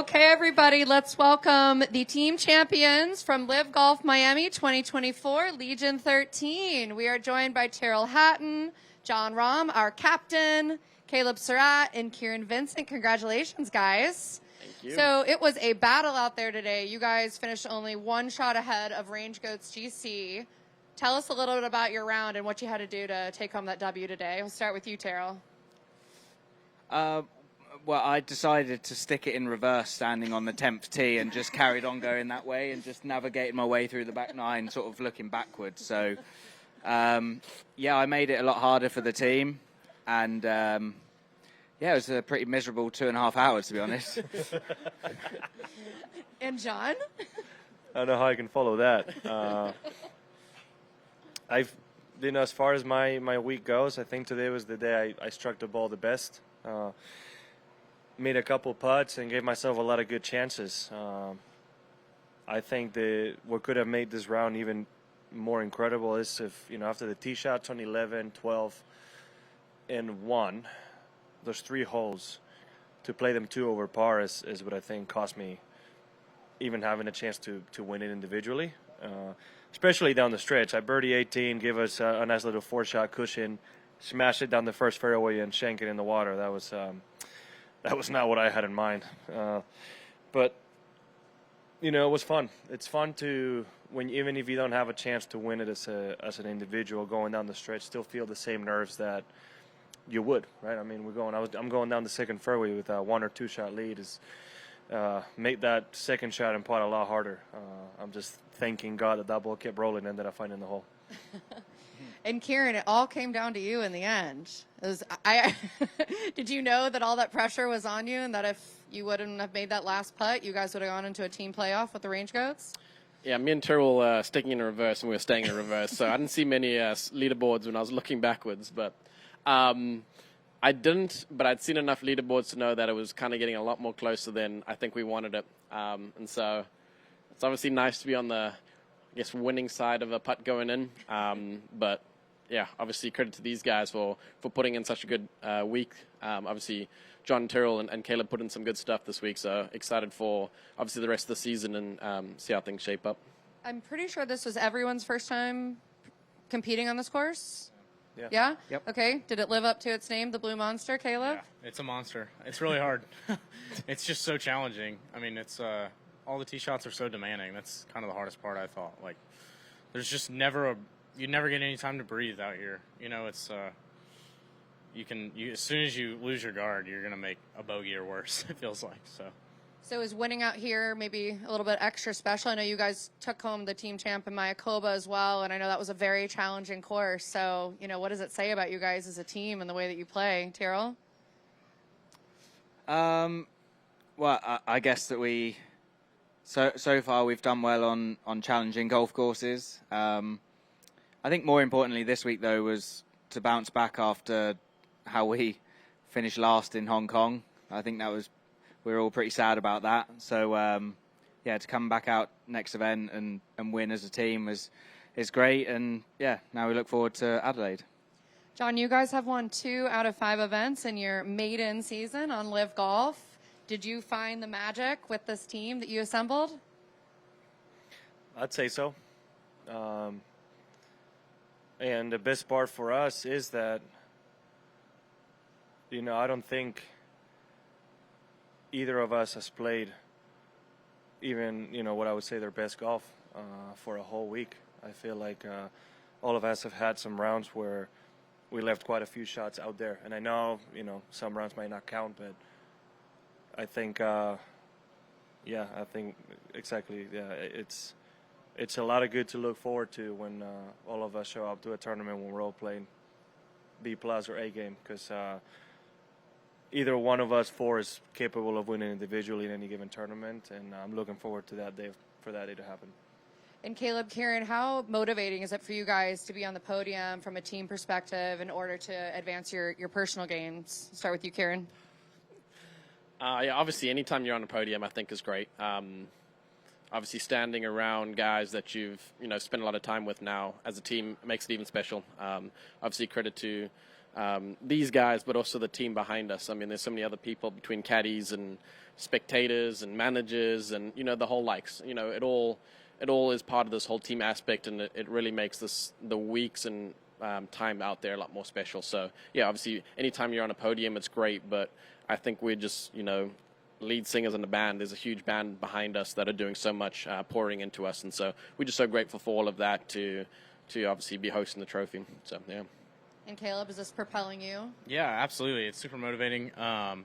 Okay, everybody, let's welcome the team champions from LIV Golf Miami 2024, Legion 13. We are joined by Tyrrell Hatton, Jon Rahm, our captain, Caleb Surratt, and Kieran Vincent. Congratulations, guys. Thank you. So it was a battle out there today. You guys finished only one shot ahead of Range Goats GC. Tell us a little bit about your round and what you had to do to take home that W today. We'll start with you, Tyrrell. Well, I decided to stick it in reverse, standing on the 10th tee, and just carried on going that way and just navigating my way through the back nine, sort of looking backwards. So, yeah, I made it a lot harder for the team, and yeah, it was a pretty miserable 2.5 hours, to be honest. And Jon? I don't know how I can follow that. As far as my week goes, I think today was the day I struck the ball the best. Made a couple putts and gave myself a lot of good chances. I think what could have made this round even more incredible is if, after the tee shots on 11, 12, and 1, those 3 holes, to play them 2 over par is what I think cost me even having a chance to win it individually. Especially down the stretch. I birdie 18, give us a nice little 4-shot cushion, smash it down the first fairway and shank it in the water. That was not what I had in mind. But, it was fun. It's fun to, even if you don't have a chance to win it as an individual going down the stretch, still feel the same nerves that you would, right? I mean, I'm going down the second fairway with a 1 or 2 shot lead. Made that second shot and putt a lot harder. I'm just thanking God that ball kept rolling and ended up finding the hole. And Kieran, it all came down to you in the end. Did you know that all that pressure was on you, and that if you wouldn't have made that last putt, you guys would have gone into a team playoff with the Range Goats? Yeah, me and Tyrrell were sticking in reverse, and we were staying in reverse. So I didn't see many leaderboards when I was looking backwards. But I didn't, but I'd seen enough leaderboards to know that it was kind of getting a lot more closer than I think we wanted it. And so it's obviously nice to be on the, winning side of a putt going in. But yeah, obviously credit to these guys for putting in such a good week. Obviously, Jon, Tyrrell, and Caleb put in some good stuff this week. So excited for obviously the rest of the season and see how things shape up. I'm pretty sure this was everyone's first time competing on this course. Yeah. Yeah? Yep. Okay. Did it live up to its name, the Blue Monster, Caleb? Yeah, it's a monster. It's really hard. It's just so challenging. I mean, it's all the tee shots are so demanding. That's kind of the hardest part, I thought. Like, there's just you never get any time to breathe out here. It's as soon as you lose your guard, you're gonna make a bogey or worse. It feels like so. So is winning out here maybe a little bit extra special? I know you guys took home the team champ in Mayakoba as well, and I know that was a very challenging course. So, what does it say about you guys as a team and the way that you play? Tyrrell? Well, I guess that so far we've done well on challenging golf courses. I think more importantly this week, though, was to bounce back after how we finished last in Hong Kong. I think we were all pretty sad about that. So, yeah, to come back out next event and win as a team is great. And, yeah, now we look forward to Adelaide. Jon, you guys have won 2 out of 5 events in your maiden season on LIV Golf. Did you find the magic with this team that you assembled? I'd say so. And the best part for us is that, I don't think either of us has played even, what I would say their best golf for a whole week. I feel like all of us have had some rounds where we left quite a few shots out there. And I know, some rounds might not count, but I think, exactly, it's a lot of good to look forward to when all of us show up to a tournament when we're all playing B+ or A game, because either one of us 4 is capable of winning individually in any given tournament, and I'm looking forward to that day to happen. And Caleb, Kieran, how motivating is it for you guys to be on the podium from a team perspective in order to advance your personal games? Start with you, Kieran. Yeah, obviously, anytime you're on a podium, I think is great. Obviously, standing around guys that you've spent a lot of time with now as a team makes it even special. Obviously, credit to these guys, but also the team behind us. I mean, there's so many other people between caddies and spectators and managers and, you know, the whole likes. You know, it all is part of this whole team aspect, and it really makes the weeks and time out there a lot more special. So, yeah, obviously, anytime you're on a podium, it's great, but I think we're just, you know, lead singers in the band. There's a huge band behind us that are doing so much pouring into us, and so we're just so grateful for all of that to obviously be hosting the trophy. So, yeah. And Caleb, is this propelling you? Yeah, absolutely. It's super motivating. I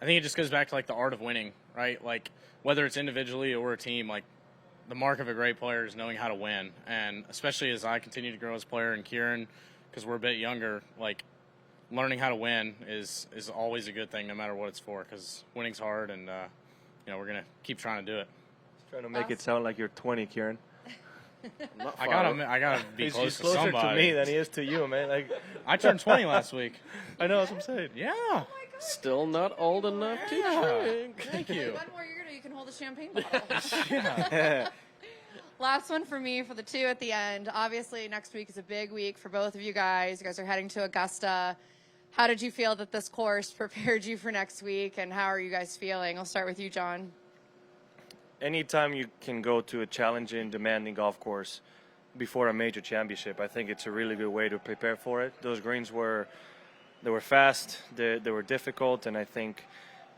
think it just goes back to like the art of winning, right? Like whether it's individually or a team, like the mark of a great player is knowing how to win. And especially as I continue to grow as a player, and Kieran, because we're a bit younger, like learning how to win is always a good thing, no matter what it's for. Because winning's hard, and you know, we're gonna keep trying to do it. Trying to make it sound like you're 20, Kieran. I gotta be He's close to closer somebody. to me than he is to you, man. Like I turned 20 last week. I know, that's what I'm saying. Yeah. Still not old enough to drink. Thank you. One more year, you can hold a champagne bottle. Yeah. Last one for me for the two at the end. Obviously, next week is a big week for both of you guys. You guys are heading to Augusta. How did you feel that this course prepared you for next week, and how are you guys feeling? I'll start with you, John. Anytime you can go to a challenging, demanding golf course before a major championship, I think it's a really good way to prepare for it. Those greens were fast, they were difficult, and I think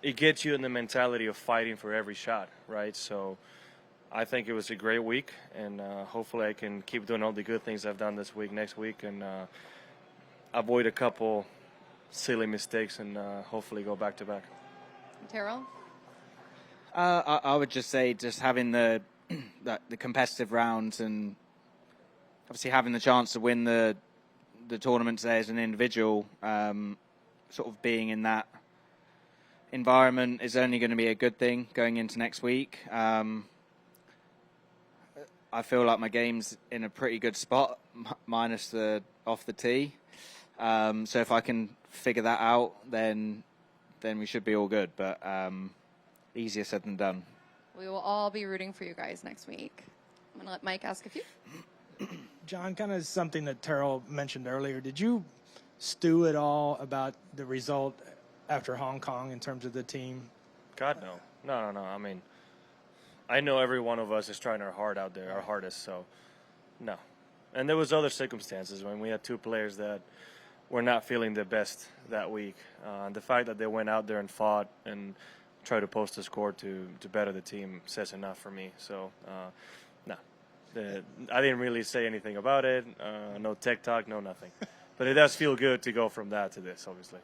it gets you in the mentality of fighting for every shot, right? So I think it was a great week, and hopefully I can keep doing all the good things I've done this week, next week, and avoid a couple silly mistakes, and hopefully go back to back. Terrell? I would just say just having the competitive rounds, and obviously having the chance to win the tournaments there as an individual, sort of being in that environment is only going to be a good thing going into next week. I feel like my game's in a pretty good spot, minus the off the tee. So if I can figure that out, then we should be all good. But easier said than done. We will all be rooting for you guys next week. I'm going to let Mike ask a few. John, kind of something that Terrell mentioned earlier. Did you stew at all about the result after Hong Kong in terms of the team? God, no. No. I mean, I know every one of us is trying our heart out there, our hardest, so no. And there was other circumstances when we had two players that were not feeling the best that week. The fact that they went out there and fought and tried to post a score to better the team says enough for me. So, no. I didn't really say anything about it. No TikTok, no nothing. But it does feel good to go from that to this, obviously.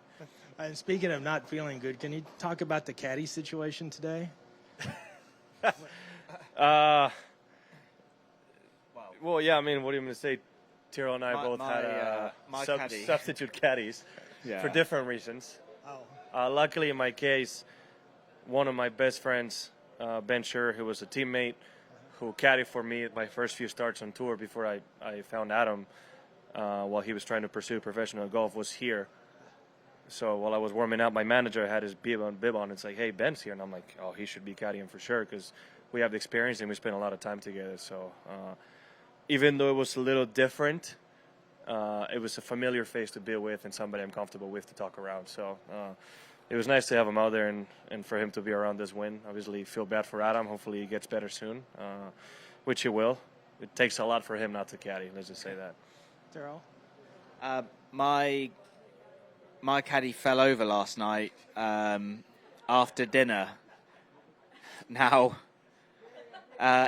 And speaking of not feeling good, can you talk about the caddy situation today? Well, yeah, I mean, what are you going to say? Tyrrell and I both had substitute caddies for different reasons. Oh. Luckily, in my case, one of my best friends, Ben Schur, who was a teammate, who caddied for me my first few starts on tour before I found Adam while he was trying to pursue professional golf, was here. So while I was warming up, my manager had his bib on. It's like, hey, Ben's here. And I'm like, oh, he should be caddying for sure because we have the experience and we spend a lot of time together. So even though it was a little different, it was a familiar face to be with and somebody I'm comfortable with to talk around. So it was nice to have him out there and for him to be around this win. Obviously, feel bad for Adam. Hopefully he gets better soon, which he will. It takes a lot for him not to caddy. Let's just say that. Terrell? My caddy fell over last night after dinner. Now,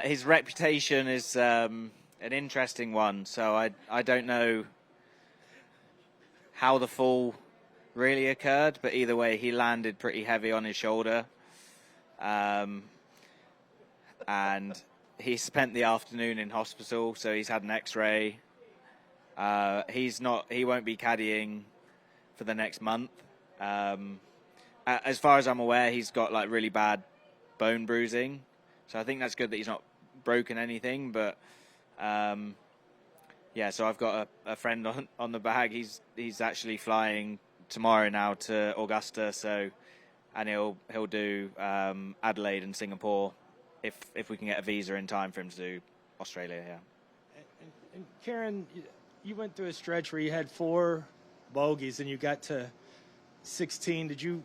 his reputation is an interesting one, so I don't know how the fall really occurred, but either way, he landed pretty heavy on his shoulder. And he spent the afternoon in hospital, so he's had an x-ray. He won't be caddying for the next month. As far as I'm aware, he's got like really bad bone bruising, so I think that's good that he's not broken anything. But yeah, so I've got a friend on the bag. He's actually flying tomorrow now to Augusta, and he'll do Adelaide and Singapore if we can get a visa in time for him to do Australia. Yeah. And Karen, you went through a stretch where you had 4 bogeys, and you got to 16.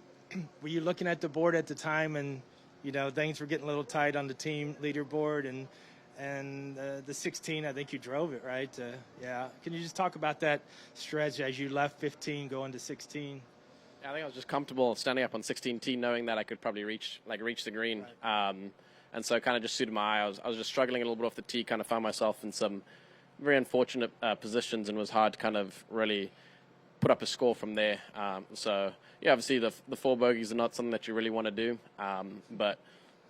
Were you looking at the board at the time, and things were getting a little tight on the team leaderboard, and the 16, I think you drove it, right? Yeah. Can you just talk about that stretch as you left 15 going to 16? I think I was just comfortable standing up on 16 tee, knowing that I could probably reach the green, and so it kind of just suited my eye. I was just struggling a little bit off the tee, kind of found myself in some very unfortunate positions, and was hard to kind of really put up a score from there. So yeah, obviously the 4 bogeys are not something that you really want to do, but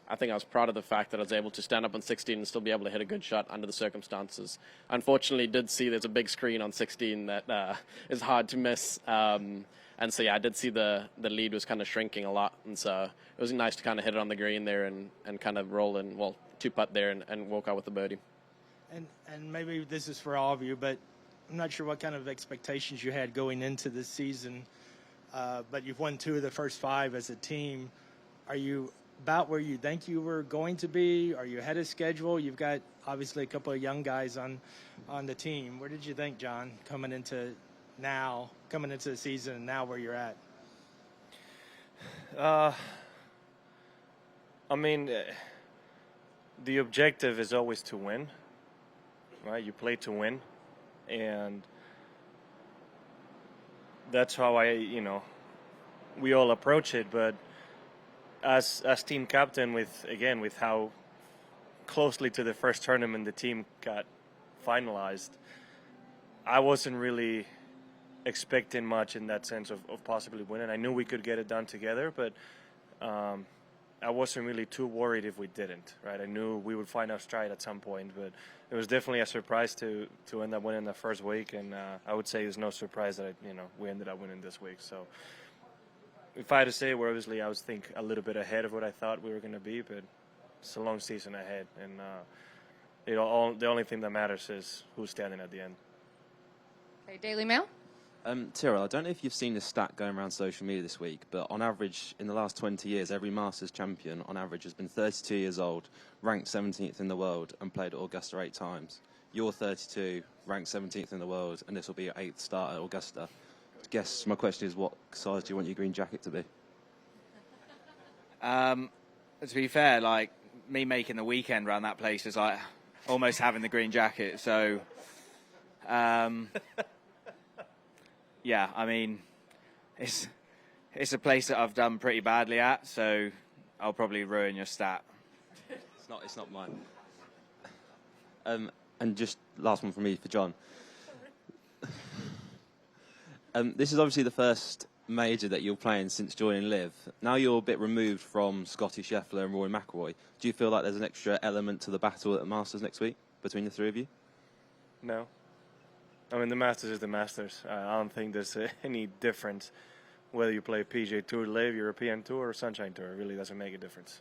I think I was proud of the fact that I was able to stand up on 16 and still be able to hit a good shot under the circumstances. Unfortunately, did see there's a big screen on 16 that is hard to miss. And so, yeah, I did see the lead was kind of shrinking a lot. And so it was nice to kind of hit it on the green there and kind of roll in, 2-putt there and walk out with the birdie. And maybe this is for all of you, but I'm not sure what kind of expectations you had going into this season. But you've won 2 of the first 5 as a team. Are you about where you think you were going to be? Are you ahead of schedule? You've got obviously a couple of young guys on the team. Where did you think, John, coming into the season and now where you're at? I mean, the objective is always to win, right? You play to win, and that's how we all approach it. But as team captain, with how closely to the first tournament the team got finalized, I wasn't really expecting much in that sense of possibly winning. I knew we could get it done together, but I wasn't really too worried if we didn't, right? I knew we would find our stride at some point, but it was definitely a surprise to end up winning the first week, and I would say it's no surprise that we ended up winning this week. So if I had to say, well, obviously I was a little bit ahead of what I thought we were going to be, but it's a long season ahead, and the only thing that matters is who's standing at the end. Okay, Daily Mail. Tyrrell, I don't know if you've seen this stat going around social media this week, but on average, in the last 20 years, every Masters champion, on average, has been 32 years old, ranked 17th in the world, and played at Augusta 8 times. You're 32, ranked 17th in the world, and this will be your 8th start at Augusta. I guess my question is, what size do you want your green jacket to be? To be fair, like, me making the weekend around that place is like almost having the green jacket, so... yeah, I mean, it's a place that I've done pretty badly at, so I'll probably ruin your stat. It's not mine. And just last one from me for John. This is obviously the first major that you're playing since joining LIV. Now you're a bit removed from Scotty Scheffler and Rory McIlroy. Do you feel like there's an extra element to the battle at the Masters next week between the 3 of you? No. I mean, the Masters is the Masters. I don't think there's any difference whether you play PGA Tour, LIV, European Tour, or Sunshine Tour. It really doesn't make a difference.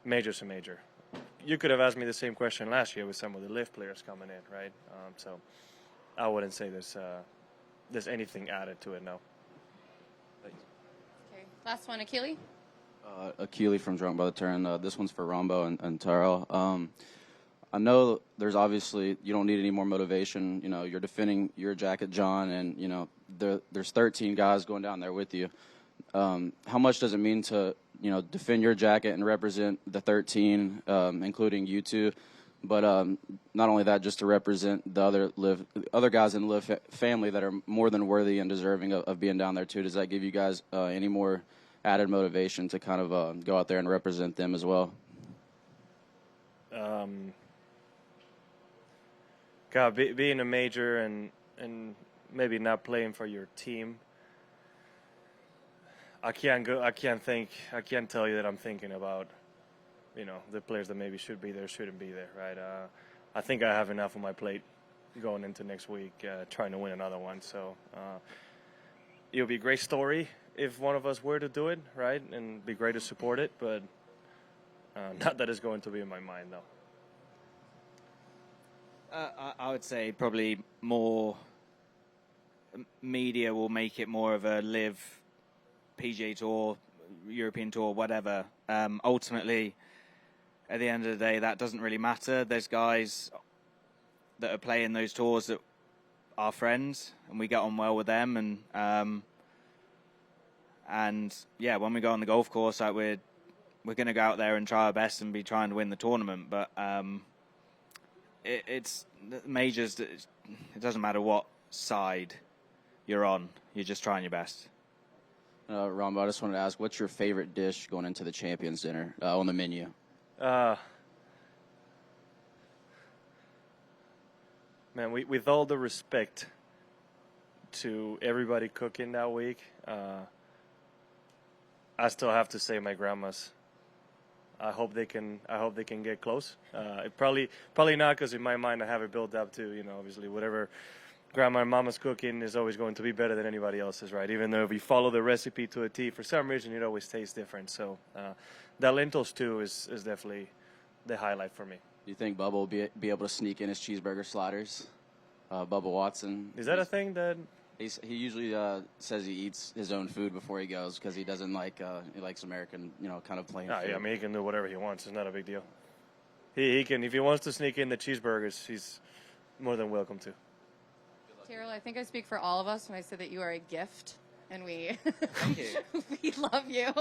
Major's a major. You could have asked me the same question last year with some of the LIV players coming in, right? So I wouldn't say there's anything added to it now. Thanks. Okay, last one, Achille. Achille from Drunk by the Turn. This one's for Rambo and Tyrrell. I know there's obviously, you don't need any more motivation. You're defending your jacket, John, and, there's 13 guys going down there with you. How much does it mean to, defend your jacket and represent the 13, including you two? But not only that, just to represent the other guys in the LIV family that are more than worthy and deserving of being down there too. Does that give you guys any more added motivation to kind of go out there and represent them as well? God, being a major and maybe not playing for your team, I can't tell you that I'm thinking about, the players that maybe should be there, shouldn't be there, right? I think I have enough on my plate going into next week, trying to win another one. So it'll be a great story if one of us were to do it, right? And be great to support it, but not that it's going to be in my mind, though. I would say probably more media will make it more of a LIV, PGA Tour, European Tour, whatever. Ultimately, at the end of the day, that doesn't really matter. There's guys that are playing those tours that our friends, and we get on well with them. And yeah, when we go on the golf course, like we're going to go out there and try our best and be trying to win the tournament. But it's majors. It doesn't matter what side you're on. You're just trying your best. Rambo, I just wanted to ask, what's your favorite dish going into the Champions Dinner on the menu? Man, with all the respect to everybody cooking that week, I still have to say my grandma's. I hope they can get close. Probably not, because in my mind I have it built up to, obviously whatever grandma and mama's cooking is always going to be better than anybody else's, right? Even though if we follow the recipe to a T, for some reason it always tastes different. So that lentil stew is definitely the highlight for me. Do you think Bubba will be able to sneak in his cheeseburger sliders? Bubba Watson. Is that a thing that... He usually says he eats his own food before he goes because he doesn't like he likes American, kind of plain food. Yeah, I mean, he can do whatever he wants. It's not a big deal. He can, if he wants to sneak in the cheeseburgers, he's more than welcome to. Tyrrell, I think I speak for all of us when I say that you are a gift, and we Thank you. we love you.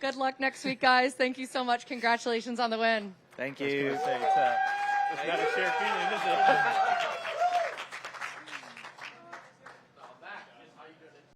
Good luck next week, guys. Thank you so much. Congratulations on the win. Thank you. Thanks.